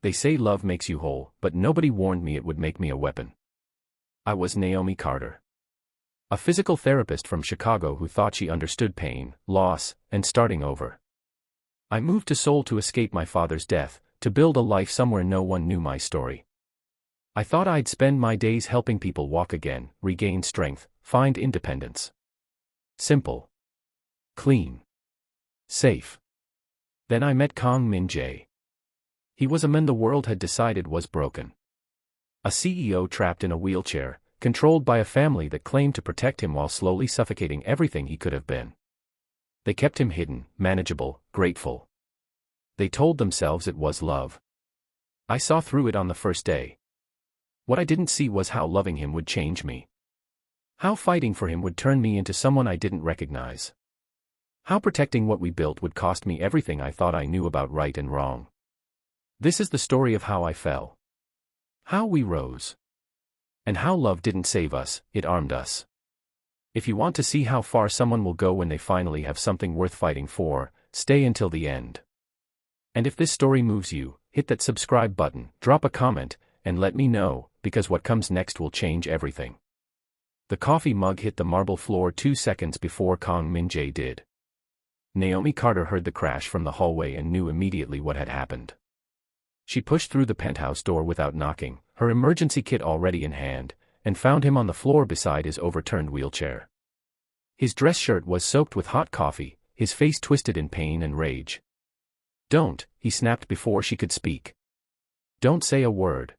They say love makes you whole, but nobody warned me it would make me a weapon. I was Naomi Carter. A physical therapist from Chicago who thought she understood pain, loss, and starting over. I moved to Seoul to escape my father's death, to build a life somewhere no one knew my story. I thought I'd spend my days helping people walk again, regain strength, find independence. Simple. Clean. Safe. Then I met Kang Min-jae. He was a man the world had decided was broken. A CEO trapped in a wheelchair, controlled by a family that claimed to protect him while slowly suffocating everything he could have been. They kept him hidden, manageable, grateful. They told themselves it was love. I saw through it on the first day. What I didn't see was how loving him would change me. How fighting for him would turn me into someone I didn't recognize. How protecting what we built would cost me everything I thought I knew about right and wrong. This is the story of how I fell. How we rose. And how love didn't save us, it armed us. If you want to see how far someone will go when they finally have something worth fighting for, stay until the end. And if this story moves you, hit that subscribe button, drop a comment, and let me know, because what comes next will change everything. The coffee mug hit the marble floor 2 seconds before Kang Min-jae did. Naomi Carter heard the crash from the hallway and knew immediately what had happened. She pushed through the penthouse door without knocking, her emergency kit already in hand, and found him on the floor beside his overturned wheelchair. His dress shirt was soaked with hot coffee, his face twisted in pain and rage. "Don't," he snapped before she could speak. "Don't say a word."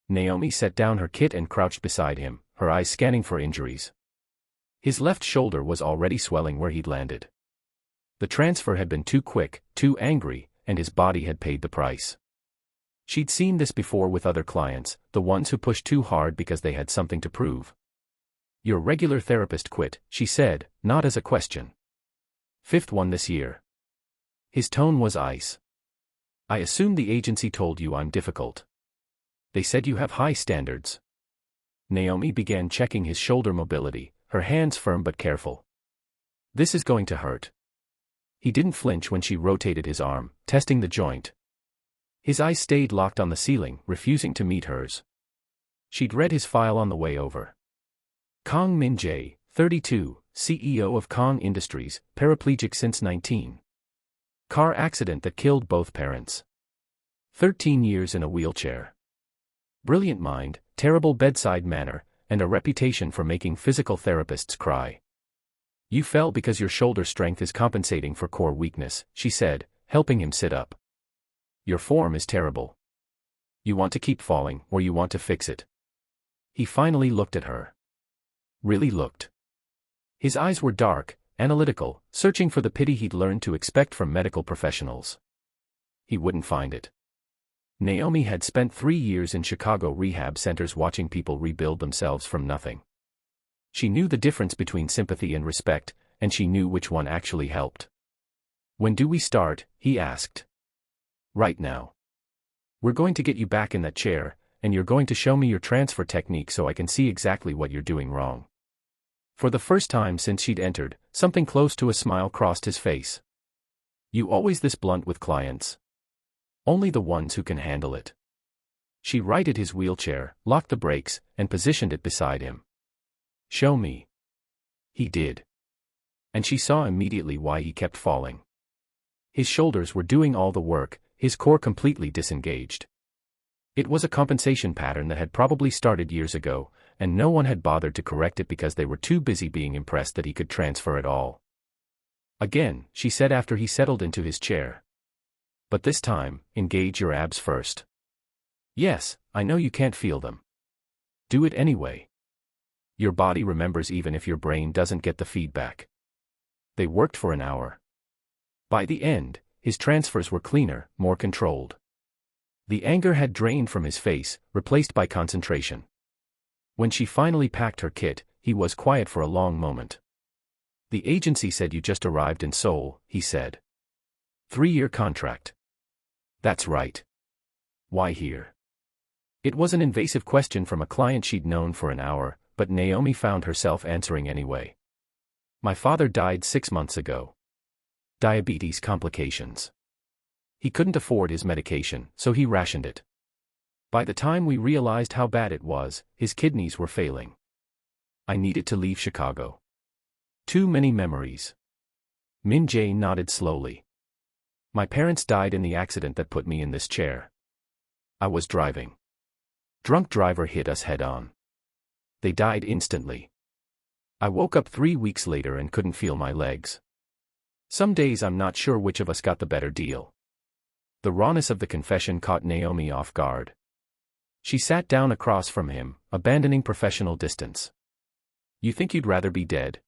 Naomi set down her kit and crouched beside him, her eyes scanning for injuries. His left shoulder was already swelling where he'd landed. The transfer had been too quick, too angry, and his body had paid the price. She'd seen this before with other clients, the ones who pushed too hard because they had something to prove. "Your regular therapist quit," she said, not as a question. "5th one this year." His tone was ice. "I assume the agency told you I'm difficult. They said you have high standards." Naomi began checking his shoulder mobility, her hands firm but careful. "This is going to hurt." He didn't flinch when she rotated his arm, testing the joint. His eyes stayed locked on the ceiling, refusing to meet hers. She'd read his file on the way over. Kang Min-jae, 32, CEO of Kang Industries, paraplegic since 19. Car accident that killed both parents. 13 years in a wheelchair. Brilliant mind, terrible bedside manner, and a reputation for making physical therapists cry. "You fell because your shoulder strength is compensating for core weakness," she said, helping him sit up. "Your form is terrible. You want to keep falling, or you want to fix it." He finally looked at her. Really looked. His eyes were dark, analytical, searching for the pity he'd learned to expect from medical professionals. He wouldn't find it. Naomi had spent 3 years in Chicago rehab centers watching people rebuild themselves from nothing. She knew the difference between sympathy and respect, and she knew which one actually helped. "When do we start?" he asked. "Right now. We're going to get you back in that chair, and you're going to show me your transfer technique so I can see exactly what you're doing wrong." For the first time since she'd entered, something close to a smile crossed his face. "You always this blunt with clients?" "Only the ones who can handle it." She righted his wheelchair, locked the brakes, and positioned it beside him. "Show me." He did. And she saw immediately why he kept falling. His shoulders were doing all the work, his core completely disengaged. It was a compensation pattern that had probably started years ago, and no one had bothered to correct it because they were too busy being impressed that he could transfer it all. "Again," she said after he settled into his chair. "But this time, engage your abs first." "Yes, I know you can't feel them. Do it anyway. Your body remembers even if your brain doesn't get the feedback." They worked for an hour. By the end, his transfers were cleaner, more controlled. The anger had drained from his face, replaced by concentration. When she finally packed her kit, he was quiet for a long moment. "The agency said you just arrived in Seoul," he said. 3-year contract." "That's right. Why here?" It was an invasive question from a client she'd known for an hour, but Naomi found herself answering anyway. "My father died 6 months ago. Diabetes complications. He couldn't afford his medication, so he rationed it. By the time we realized how bad it was, his kidneys were failing. I needed to leave Chicago. Too many memories. Min-jae nodded slowly. My parents died in the accident that put me in this chair. I was driving. Drunk driver hit us head-on. They died instantly. I woke up 3 weeks later and couldn't feel my legs. Some days I'm not sure which of us got the better deal. The rawness of the confession caught Naomi off guard. She sat down across from him, abandoning professional distance. You think you'd rather be dead?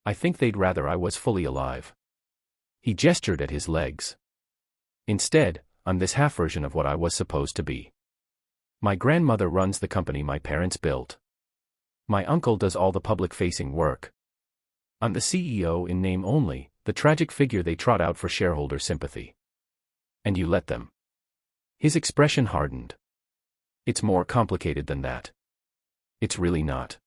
I think they'd rather I was fully alive. He gestured at his legs. Instead, I'm this half version of what I was supposed to be. My grandmother runs the company my parents built. My uncle does all the public-facing work. I'm the CEO in name only, the tragic figure they trot out for shareholder sympathy. And you let them. His expression hardened. It's more complicated than that. It's really not.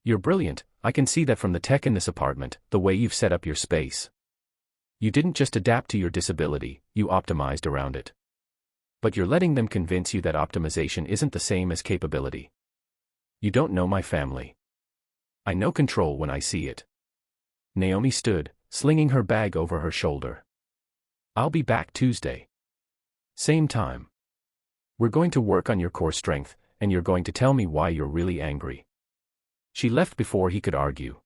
You're brilliant, I can see that from the tech in this apartment, the way you've set up your space. You didn't just adapt to your disability, you optimized around it. But you're letting them convince you that optimization isn't the same as capability. You don't know my family. I know control when I see it. Naomi stood, slinging her bag over her shoulder. I'll be back Tuesday. Same time. We're going to work on your core strength, and you're going to tell me why you're really angry. She left before he could argue.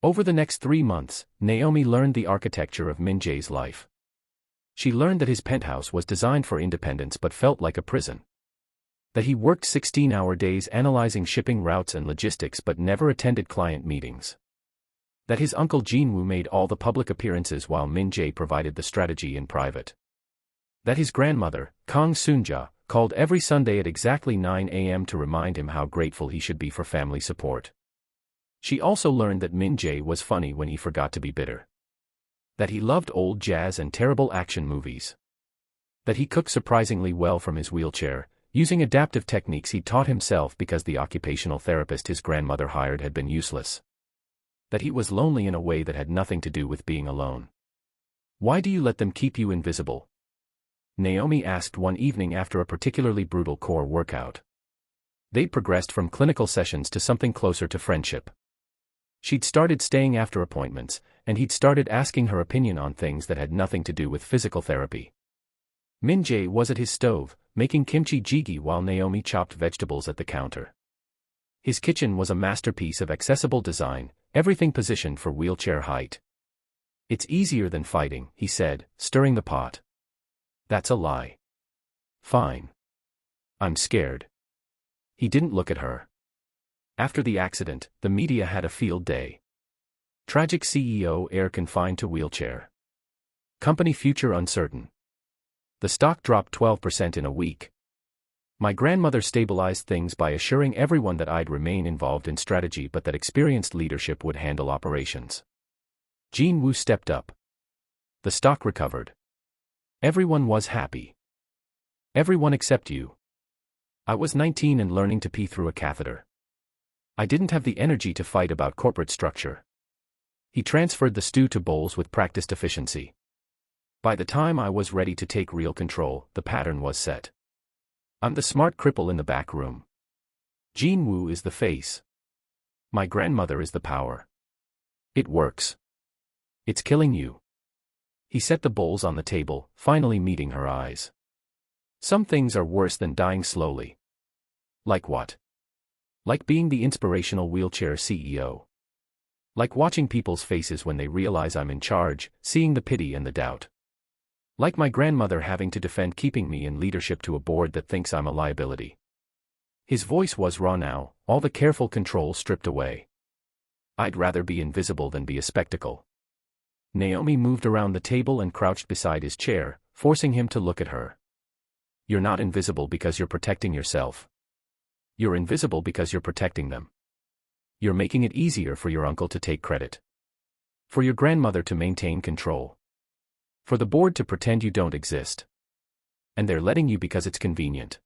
Over the next 3 months, Naomi learned the architecture of Min-jae's life. She learned that his penthouse was designed for independence but felt like a prison. That he worked 16-hour days analyzing shipping routes and logistics but never attended client meetings. That his uncle Jin-woo made all the public appearances while Min-jae provided the strategy in private. That his grandmother, Kang Min-jae, called every Sunday at exactly 9 a.m. to remind him how grateful he should be for family support. She also learned that Min-jae was funny when he forgot to be bitter. That he loved old jazz and terrible action movies. That he cooked surprisingly well from his wheelchair, using adaptive techniques he taught himself because the occupational therapist his grandmother hired had been useless. That he was lonely in a way that had nothing to do with being alone. Why do you let them keep you invisible? Naomi asked one evening after a particularly brutal core workout. They'd progressed from clinical sessions to something closer to friendship. She'd started staying after appointments, and he'd started asking her opinion on things that had nothing to do with physical therapy. Min-jae was at his stove, making kimchi jjigae while Naomi chopped vegetables at the counter. His kitchen was a masterpiece of accessible design, everything positioned for wheelchair height. It's easier than fighting, he said, stirring the pot. That's a lie. Fine. I'm scared. He didn't look at her. After the accident, the media had a field day. Tragic CEO heir confined to wheelchair. Company future uncertain. The stock dropped 12% in a week. My grandmother stabilized things by assuring everyone that I'd remain involved in strategy but that experienced leadership would handle operations. Jin-woo stepped up. The stock recovered. Everyone was happy. Everyone except you. I was 19 and learning to pee through a catheter. I didn't have the energy to fight about corporate structure. He transferred the stew to bowls with practiced efficiency. By the time I was ready to take real control, the pattern was set. I'm the smart cripple in the back room. Jin-woo is the face. My grandmother is the power. It works. It's killing you. He set the bowls on the table, finally meeting her eyes. Some things are worse than dying slowly. Like what? Like being the inspirational wheelchair CEO. Like watching people's faces when they realize I'm in charge, seeing the pity and the doubt. Like my grandmother having to defend keeping me in leadership to a board that thinks I'm a liability. His voice was raw now, all the careful control stripped away. I'd rather be invisible than be a spectacle. Naomi moved around the table and crouched beside his chair, forcing him to look at her. You're not invisible because you're protecting yourself. You're invisible because you're protecting them. You're making it easier for your uncle to take credit. For your grandmother to maintain control. For the board to pretend you don't exist. And they're letting you because it's convenient.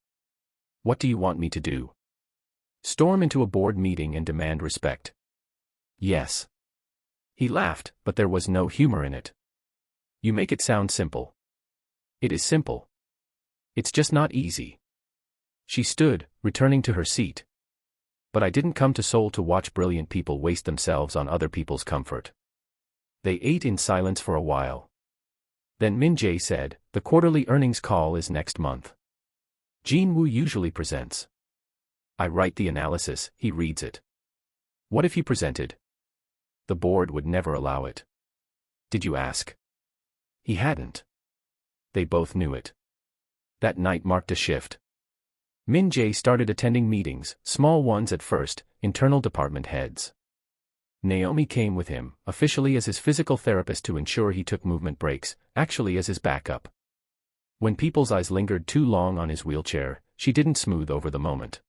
What do you want me to do? Storm into a board meeting and demand respect? Yes. He laughed, but there was no humor in it. You make it sound simple. It is simple. It's just not easy. She stood, returning to her seat. But I didn't come to Seoul to watch brilliant people waste themselves on other people's comfort. They ate in silence for a while. Then Min-jae said, the quarterly earnings call is next month. Jin-woo usually presents. I write the analysis, he reads it. What if he presented? The board would never allow it. Did you ask? He hadn't. They both knew it. That night marked a shift. Min-jae started attending meetings, small ones at first, internal department heads. Naomi came with him, officially as his physical therapist to ensure he took movement breaks, actually as his backup. When people's eyes lingered too long on his wheelchair, she didn't smooth over the moment.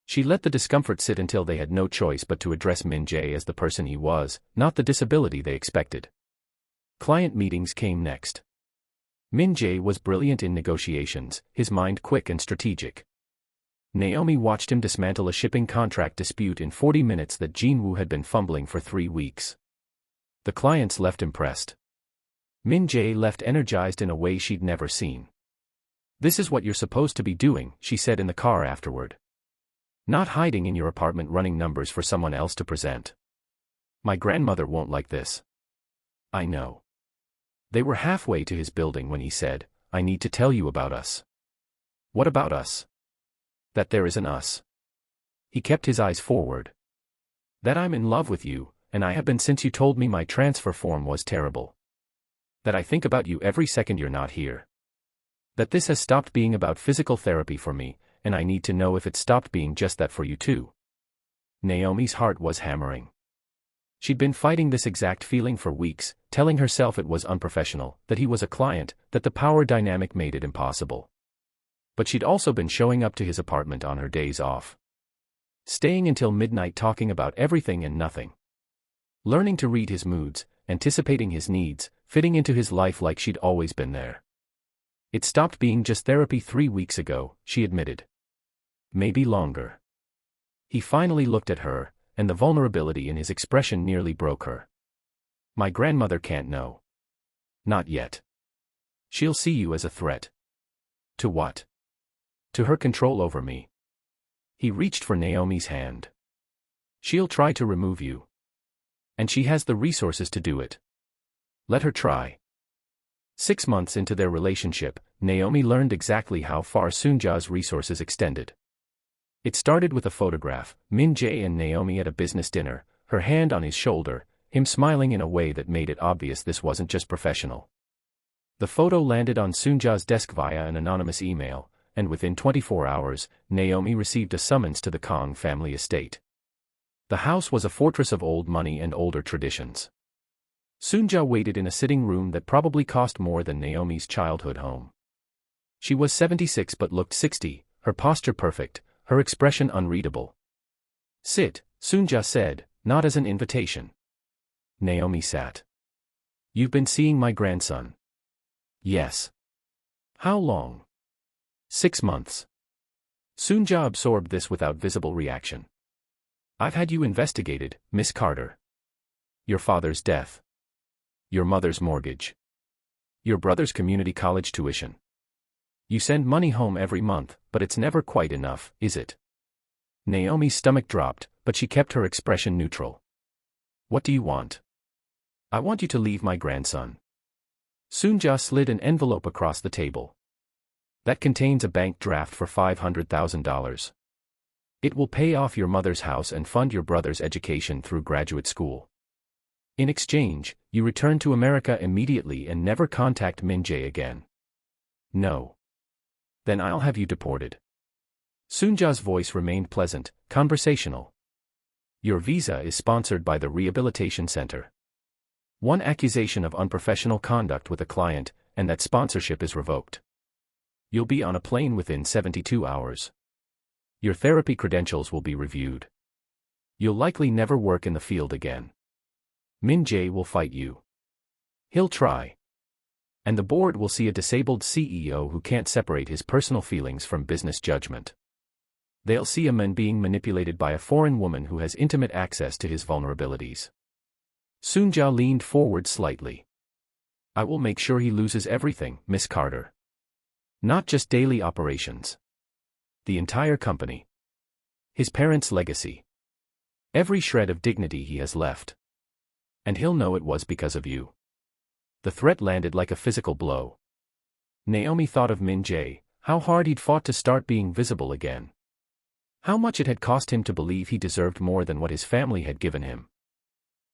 She let the discomfort sit until they had no choice but to address Min-jae as the person he was, not the disability they expected. Client meetings came next. Min-jae was brilliant in negotiations, his mind quick and strategic. Naomi watched him dismantle a shipping contract dispute in 40 minutes that Jin-woo had been fumbling for 3 weeks. The clients left impressed. Min-jae left energized in a way she'd never seen. This is what you're supposed to be doing, she said in the car afterward. Not hiding in your apartment running numbers for someone else to present. My grandmother won't like this. I know. They were halfway to his building when he said, I need to tell you about us. What about us? That there is an us. He kept his eyes forward. That I'm in love with you, and I have been since you told me my transfer form was terrible. That I think about you every second you're not here. That this has stopped being about physical therapy for me, and I need to know if it stopped being just that for you too. Naomi's heart was hammering. She'd been fighting this exact feeling for weeks, telling herself it was unprofessional, that he was a client, that the power dynamic made it impossible. But she'd also been showing up to his apartment on her days off. Staying until midnight talking about everything and nothing. Learning to read his moods, anticipating his needs, fitting into his life like she'd always been there. It stopped being just therapy 3 weeks ago, she admitted. Maybe longer. He finally looked at her, and the vulnerability in his expression nearly broke her. My grandmother can't know. Not yet. She'll see you as a threat. To what? To her control over me. He reached for Naomi's hand. She'll try to remove you. And she has the resources to do it. Let her try. 6 months into their relationship, Naomi learned exactly how far Soonja's resources extended. It started with a photograph, Min-jae and Naomi at a business dinner, her hand on his shoulder, him smiling in a way that made it obvious this wasn't just professional. The photo landed on Soonja's desk via an anonymous email, and within 24 hours, Naomi received a summons to the Kang family estate. The house was a fortress of old money and older traditions. Soonja waited in a sitting room that probably cost more than Naomi's childhood home. She was 76 but looked 60, her posture perfect, her expression unreadable. Sit, Soonja said, not as an invitation. Naomi sat. You've been seeing my grandson. Yes. How long? 6 months. Soonja absorbed this without visible reaction. I've had you investigated, Miss Carter. Your father's death. Your mother's mortgage. Your brother's community college tuition. You send money home every month, but it's never quite enough, is it? Naomi's stomach dropped, but she kept her expression neutral. What do you want? I want you to leave my grandson. Soonja slid an envelope across the table. That contains a bank draft for $500,000. It will pay off your mother's house and fund your brother's education through graduate school. In exchange, you return to America immediately and never contact Min-jae again. No. Then I'll have you deported. Soonja's voice remained pleasant, conversational. Your visa is sponsored by the Rehabilitation Center. One accusation of unprofessional conduct with a client, and that sponsorship is revoked. You'll be on a plane within 72 hours. Your therapy credentials will be reviewed. You'll likely never work in the field again. Min-jae will fight you. He'll try. And the board will see a disabled CEO who can't separate his personal feelings from business judgment. They'll see a man being manipulated by a foreign woman who has intimate access to his vulnerabilities. Soonja leaned forward slightly. I will make sure he loses everything, Miss Carter. Not just daily operations. The entire company. His parents' legacy. Every shred of dignity he has left. And he'll know it was because of you. The threat landed like a physical blow. Naomi thought of Min-jae, how hard he'd fought to start being visible again. How much it had cost him to believe he deserved more than what his family had given him.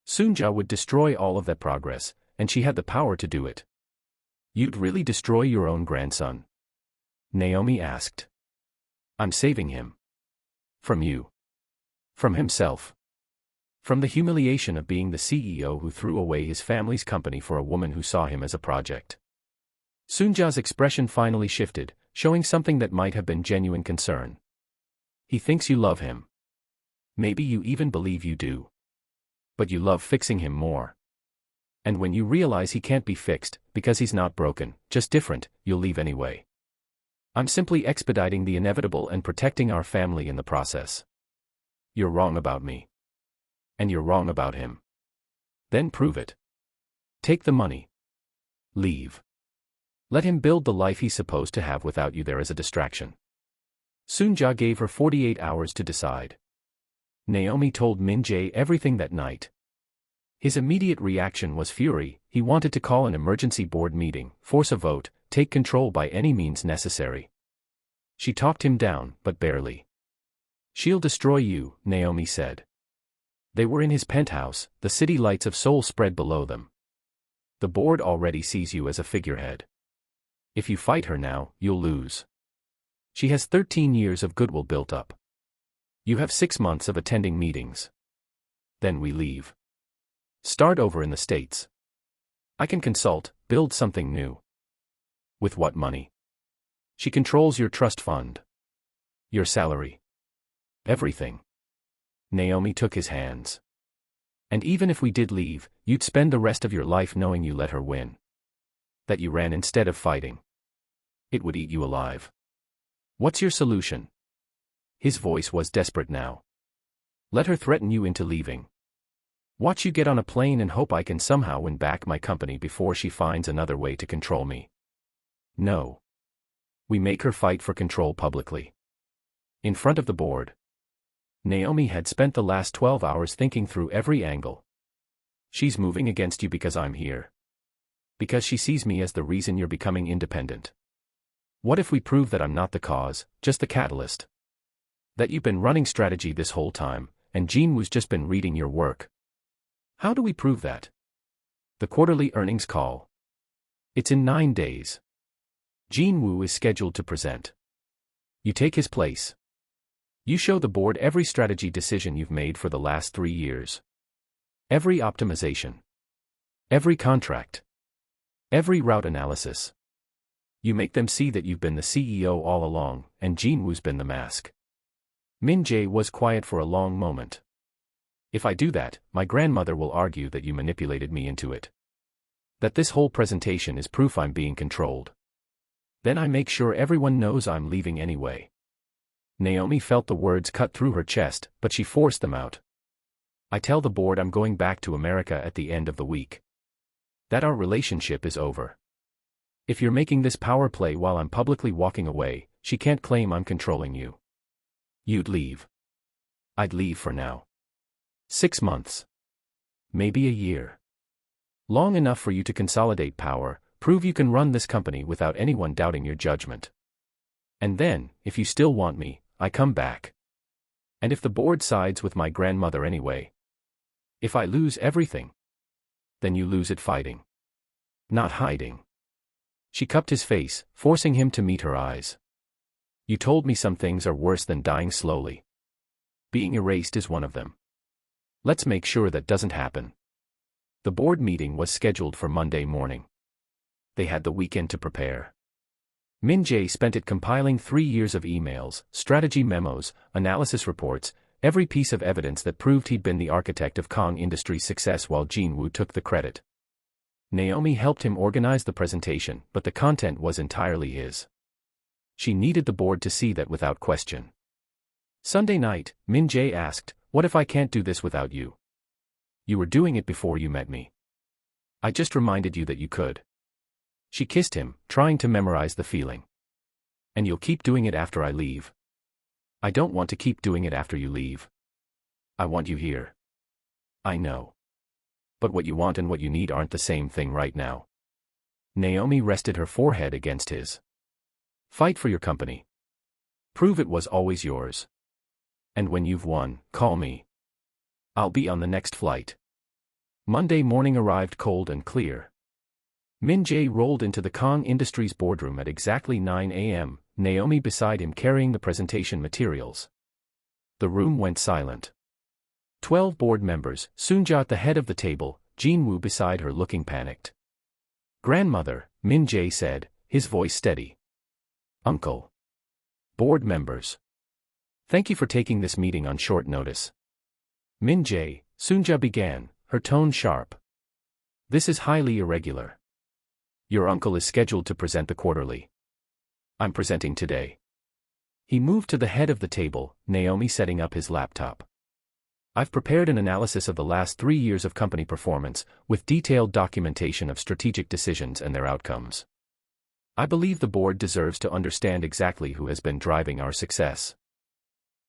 Soonja would destroy all of that progress, and she had the power to do it. You'd really destroy your own grandson? Naomi asked. I'm saving him. From you. From himself. From the humiliation of being the CEO who threw away his family's company for a woman who saw him as a project. Soonja's expression finally shifted, showing something that might have been genuine concern. He thinks you love him. Maybe you even believe you do. But you love fixing him more. And when you realize he can't be fixed, because he's not broken, just different, you'll leave anyway. I'm simply expediting the inevitable and protecting our family in the process. You're wrong about me. And you're wrong about him. Then prove it. Take the money. Leave. Let him build the life he's supposed to have without you there as a distraction. Soonja gave her 48 hours to decide. Naomi told Min-jae everything that night. His immediate reaction was fury. He wanted to call an emergency board meeting, force a vote, take control by any means necessary. She talked him down, but barely. She'll destroy you, Naomi said. They were in his penthouse, the city lights of Seoul spread below them. The board already sees you as a figurehead. If you fight her now, you'll lose. She has 13 years of goodwill built up. You have 6 months of attending meetings. Then we leave. Start over in the States. I can consult, build something new. With what money? She controls your trust fund. Your salary. Everything. Naomi took his hands. And even if we did leave, you'd spend the rest of your life knowing you let her win. That you ran instead of fighting. It would eat you alive. What's your solution? His voice was desperate now. Let her threaten you into leaving. Watch you get on a plane and hope I can somehow win back my company before she finds another way to control me. No. We make her fight for control publicly. In front of the board. Naomi had spent the last 12 hours thinking through every angle. She's moving against you because I'm here. Because she sees me as the reason you're becoming independent. What if we prove that I'm not the cause, just the catalyst? That you've been running strategy this whole time, and Jin-woo's just been reading your work. How do we prove that? The quarterly earnings call. It's in 9 days. Jin-woo is scheduled to present. You take his place. You show the board every strategy decision you've made for the last 3 years. Every optimization. Every contract. Every route analysis. You make them see that you've been the CEO all along, and Jin-woo's been the mask. Min-jae was quiet for a long moment. If I do that, my grandmother will argue that you manipulated me into it. That this whole presentation is proof I'm being controlled. Then I make sure everyone knows I'm leaving anyway. Naomi felt the words cut through her chest, but she forced them out. I tell the board I'm going back to America at the end of the week. That our relationship is over. If you're making this power play while I'm publicly walking away, she can't claim I'm controlling you. You'd leave. I'd leave for now. 6 months. Maybe a year. Long enough for you to consolidate power, prove you can run this company without anyone doubting your judgment. And then, if you still want me, I come back. And if the board sides with my grandmother anyway. If I lose everything. Then you lose it fighting. Not hiding. She cupped his face, forcing him to meet her eyes. You told me some things are worse than dying slowly. Being erased is one of them. Let's make sure that doesn't happen. The board meeting was scheduled for Monday morning. They had the weekend to prepare. Min-jae spent it compiling 3 years of emails, strategy memos, analysis reports, every piece of evidence that proved he'd been the architect of Kang Industries' success while Jin-woo took the credit. Naomi helped him organize the presentation, but the content was entirely his. She needed the board to see that without question. Sunday night, Min-jae asked, "What if I can't do this without you? You were doing it before you met me. I just reminded you that you could." She kissed him, trying to memorize the feeling. And you'll keep doing it after I leave. I don't want to keep doing it after you leave. I want you here. I know. But what you want and what you need aren't the same thing right now. Naomi rested her forehead against his. Fight for your company. Prove it was always yours. And when you've won, call me. I'll be on the next flight. Monday morning arrived cold and clear. Min-jae rolled into the Kang Industries boardroom at exactly 9 a.m., Naomi beside him carrying the presentation materials. The room went silent. 12 board members, Soon-ja at the head of the table, Jin-woo beside her looking panicked. Grandmother, Min-jae said, his voice steady. Uncle. Board members. Thank you for taking this meeting on short notice. Min-jae, Soon-ja began, her tone sharp. This is highly irregular. Your uncle is scheduled to present the quarterly. I'm presenting today. He moved to the head of the table, Naomi setting up his laptop. I've prepared an analysis of the last 3 years of company performance, with detailed documentation of strategic decisions and their outcomes. I believe the board deserves to understand exactly who has been driving our success.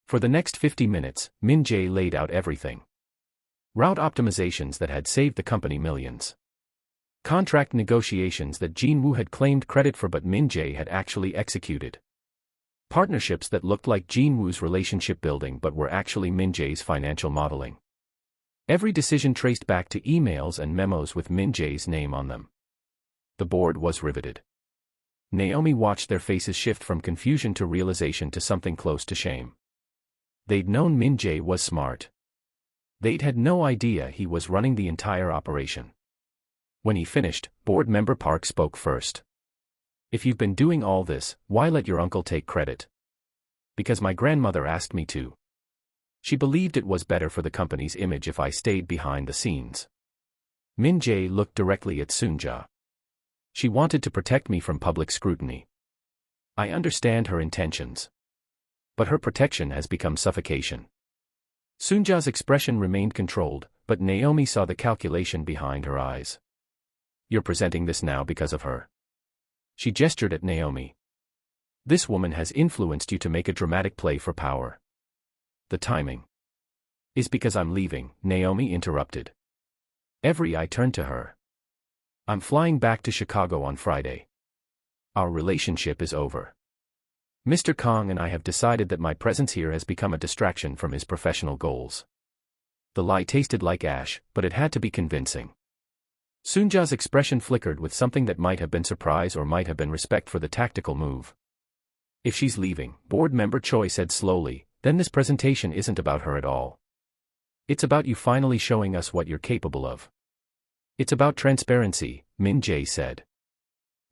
For the next 50 minutes, Min-jae laid out everything. Route optimizations that had saved the company millions. Contract negotiations that Jin-woo had claimed credit for but Min-jae had actually executed. Partnerships that looked like Jin-woo's relationship building but were actually Min-jae's financial modeling. Every decision traced back to emails and memos with Min-jae's name on them. The board was riveted. Naomi watched their faces shift from confusion to realization to something close to shame. They'd known Min-jae was smart. They'd had no idea he was running the entire operation. When he finished, board member Park spoke first. If you've been doing all this, why let your uncle take credit? Because my grandmother asked me to. She believed it was better for the company's image if I stayed behind the scenes. Min-jae looked directly at Soon-ja. She wanted to protect me from public scrutiny. I understand her intentions. But her protection has become suffocation. Soon-ja's expression remained controlled, but Naomi saw the calculation behind her eyes. You're presenting this now because of her. She gestured at Naomi. This woman has influenced you to make a dramatic play for power. The timing is because I'm leaving, Naomi interrupted. Every eye turned to her. I'm flying back to Chicago on Friday. Our relationship is over. Mr. Kang and I have decided that my presence here has become a distraction from his professional goals. The lie tasted like ash, but it had to be convincing. Soon-ja's expression flickered with something that might have been surprise or might have been respect for the tactical move. If she's leaving, board member Choi said slowly, then this presentation isn't about her at all. It's about you finally showing us what you're capable of. It's about transparency, Min-jae said.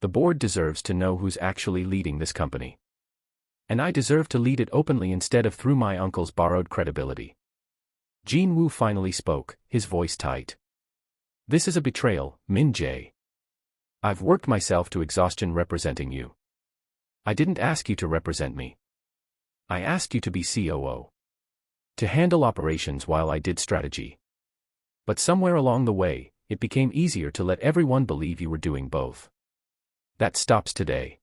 The board deserves to know who's actually leading this company. And I deserve to lead it openly instead of through my uncle's borrowed credibility. Jin-woo finally spoke, his voice tight. This is a betrayal, Min-jae. I've worked myself to exhaustion representing you. I didn't ask you to represent me. I asked you to be COO. To handle operations while I did strategy. But somewhere along the way, it became easier to let everyone believe you were doing both. That stops today.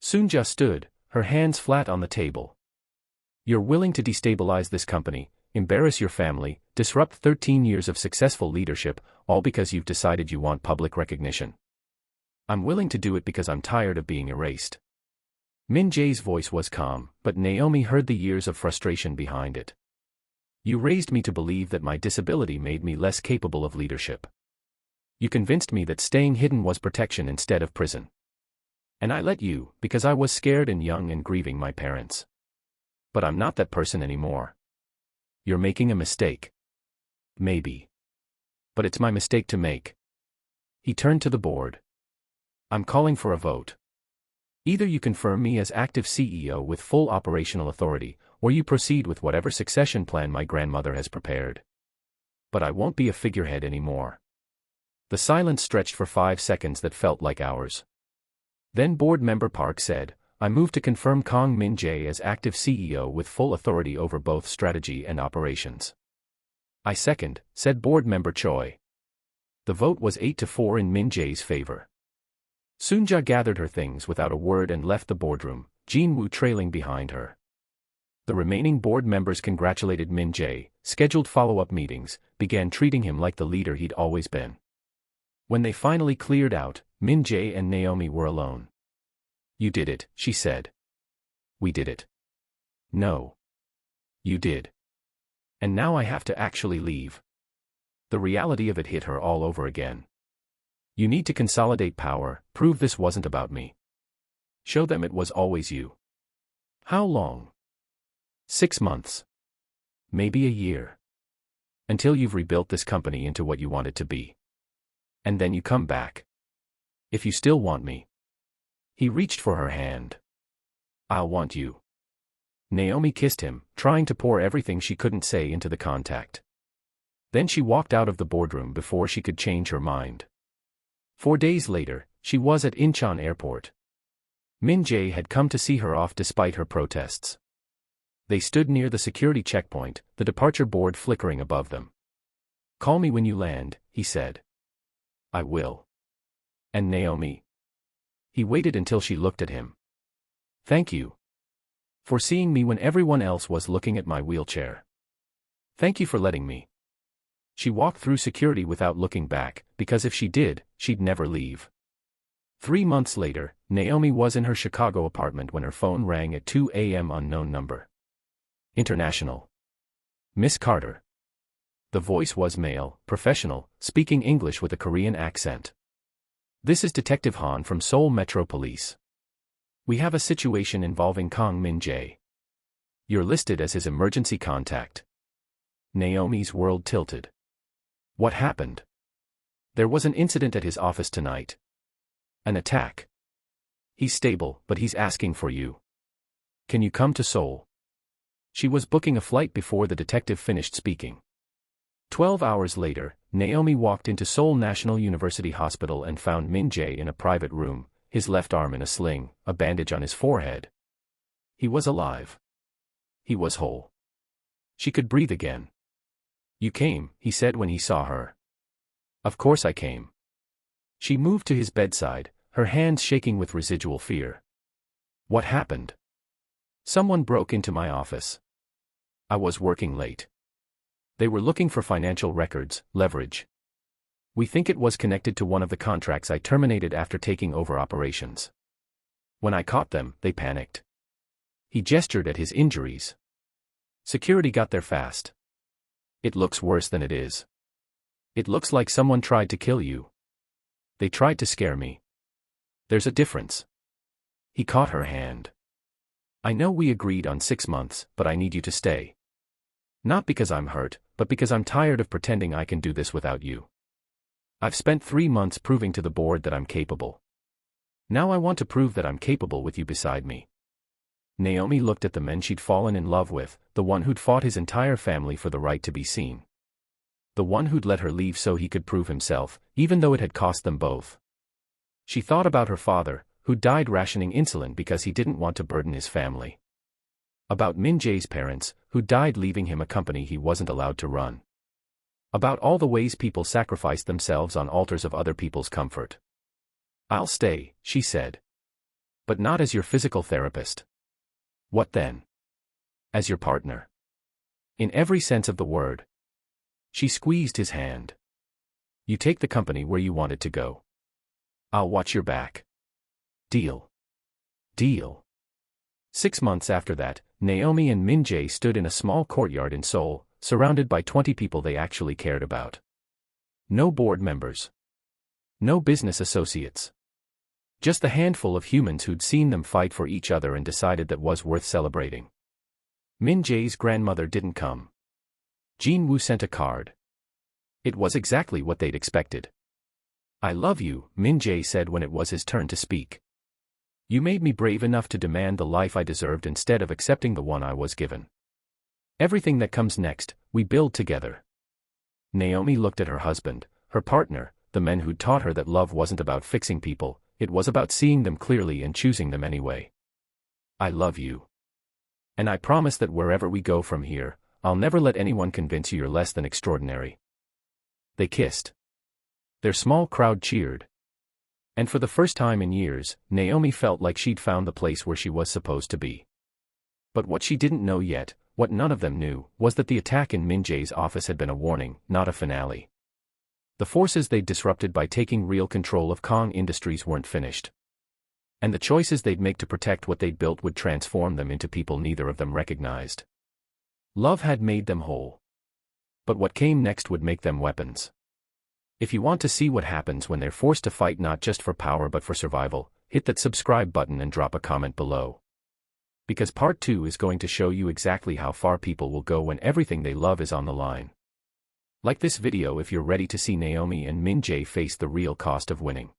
Soon-ja stood, her hands flat on the table. You're willing to destabilize this company, embarrass your family, disrupt 13 years of successful leadership, all because you've decided you want public recognition. I'm willing to do it because I'm tired of being erased. Min-jae's voice was calm, but Naomi heard the years of frustration behind it. You raised me to believe that my disability made me less capable of leadership. You convinced me that staying hidden was protection instead of prison. And I let you, because I was scared and young and grieving my parents. But I'm not that person anymore. You're making a mistake. Maybe. But it's my mistake to make. He turned to the board. I'm calling for a vote. Either you confirm me as active CEO with full operational authority, or you proceed with whatever succession plan my grandmother has prepared. But I won't be a figurehead anymore. The silence stretched for 5 seconds that felt like hours. Then board member Park said, I move to confirm Kang Min-jae as active CEO with full authority over both strategy and operations. I second, said board member Choi. The vote was 8-4 in Min-jae's favor. Soonja gathered her things without a word and left the boardroom, Jin-woo trailing behind her. The remaining board members congratulated Min-jae, scheduled follow-up meetings, began treating him like the leader he'd always been. When they finally cleared out, Min-jae and Naomi were alone. "You did it," she said. "We did it." "No. You did. And now I have to actually leave." The reality of it hit her all over again. "You need to consolidate power, prove this wasn't about me. Show them it was always you." "How long?" 6 months. Maybe a year. Until you've rebuilt this company into what you want it to be. And then you come back. If you still want me." He reached for her hand. "I'll want you." Naomi kissed him, trying to pour everything she couldn't say into the contact. Then she walked out of the boardroom before she could change her mind. 4 days later, she was at Incheon Airport. Min-jae had come to see her off despite her protests. They stood near the security checkpoint, the departure board flickering above them. "Call me when you land," he said. "I will." "And Naomi?" He waited until she looked at him. "Thank you. For seeing me when everyone else was looking at my wheelchair. Thank you for letting me." She walked through security without looking back, because if she did, she'd never leave. 3 months later, Naomi was in her Chicago apartment when her phone rang at 2 a.m. Unknown number. International. "Miss Carter." The voice was male, professional, speaking English with a Korean accent. "This is Detective Han from Seoul Metro Police. We have a situation involving Kang Min-jae. You're listed as his emergency contact." Naomi's world tilted. "What happened?" "There was an incident at his office tonight. An attack. He's stable, but he's asking for you. Can you come to Seoul?" She was booking a flight before the detective finished speaking. 12 hours later, Naomi walked into Seoul National University Hospital and found Min-jae in a private room, his left arm in a sling, a bandage on his forehead. He was alive. He was whole. She could breathe again. "You came," he said when he saw her. "Of course I came." She moved to his bedside, her hands shaking with residual fear. "What happened?" "Someone broke into my office. I was working late. They were looking for financial records, leverage. We think it was connected to one of the contracts I terminated after taking over operations. When I caught them, they panicked." He gestured at his injuries. "Security got there fast. It looks worse than it is. It looks like someone tried to kill you. They tried to scare me. There's a difference." He caught her hand. "I know we agreed on 6 months, but I need you to stay. Not because I'm hurt, but because I'm tired of pretending I can do this without you. I've spent 3 months proving to the board that I'm capable. Now I want to prove that I'm capable with you beside me." Naomi looked at the men she'd fallen in love with, the one who'd fought his entire family for the right to be seen. The one who'd let her leave so he could prove himself, even though it had cost them both. She thought about her father, who died rationing insulin because he didn't want to burden his family. About Min-jae's parents, who died leaving him a company he wasn't allowed to run. About all the ways people sacrificed themselves on altars of other people's comfort. "I'll stay," she said. "But not as your physical therapist." "What then?" "As your partner. In every sense of the word." She squeezed his hand. "You take the company where you want it to go. I'll watch your back. Deal." Deal. 6 months after that, Naomi and Min-jae stood in a small courtyard in Seoul, surrounded by 20 people they actually cared about. No board members. No business associates. Just the handful of humans who'd seen them fight for each other and decided that was worth celebrating. Min-jae's grandmother didn't come. Jin-woo sent a card. It was exactly what they'd expected. "I love you," Min-jae said when it was his turn to speak. "You made me brave enough to demand the life I deserved instead of accepting the one I was given. Everything that comes next, we build together." Naomi looked at her husband, her partner, the men who'd taught her that love wasn't about fixing people, it was about seeing them clearly and choosing them anyway. "I love you. And I promise that wherever we go from here, I'll never let anyone convince you you're less than extraordinary." They kissed. Their small crowd cheered. And for the first time in years, Naomi felt like she'd found the place where she was supposed to be. But what she didn't know yet, what none of them knew, was that the attack in Min-jae's office had been a warning, not a finale. The forces they'd disrupted by taking real control of Kang Industries weren't finished. And the choices they'd make to protect what they'd built would transform them into people neither of them recognized. Love had made them whole. But what came next would make them weapons. If you want to see what happens when they're forced to fight not just for power but for survival, hit that subscribe button and drop a comment below. Because part 2 is going to show you exactly how far people will go when everything they love is on the line. Like this video if you're ready to see Naomi and Min-jae face the real cost of winning.